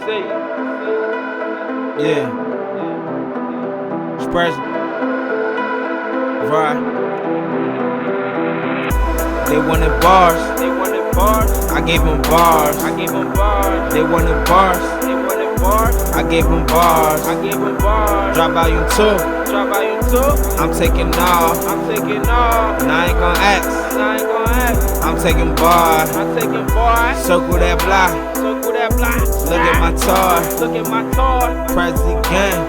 Yeah. Expression. Right. They wanted bars. I gave them bars. They wanted bars. I gave them bars. Drop volume 2. I'm taking off. And I ain't gon' ask. I'm taking bars. Circle that block. Look at my toy. Prezi gang.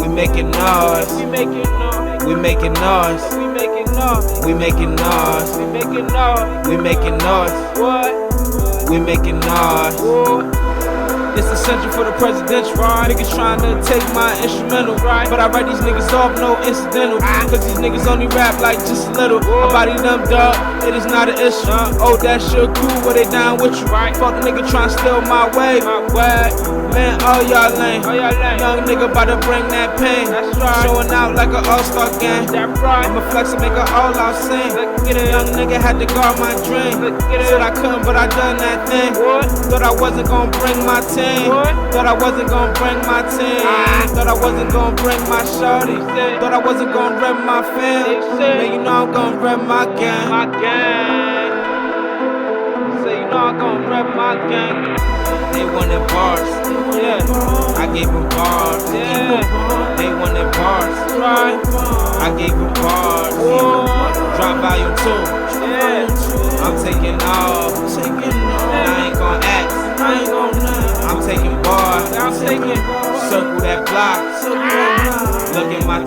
We making noise. We making noise. We making noise. We making noise. We making noise. It's essential for the presidential. Niggas trying to take my instrumental, but I write these niggas off, no incidental. Cause these niggas only rap like just a little. My body them dog, it is not an issue. Oh, that shit cool, but they down with you. Fuck the nigga trying to steal my way. Man, all y'all lame. Young nigga about to bring that pain. Showing out like an all-star game. I'ma flex and make an all-out scene. Young nigga had to guard my dream. Said I couldn't, but I done that thing. Thought I wasn't gonna bring my team. Thought I wasn't gonna bring my team. Thought I wasn't gonna bring my shorty. Thought I wasn't gonna rep my fam. Man, you know I'm gonna rep my gang. Say you know I'm gonna rep my gang. They wanted bars. I gave them bars. They wanted bars. I gave them bars. Drop volume 2. I'm taking off. And I ain't gon' ask. I'm taking bars. Circle that block. Look at my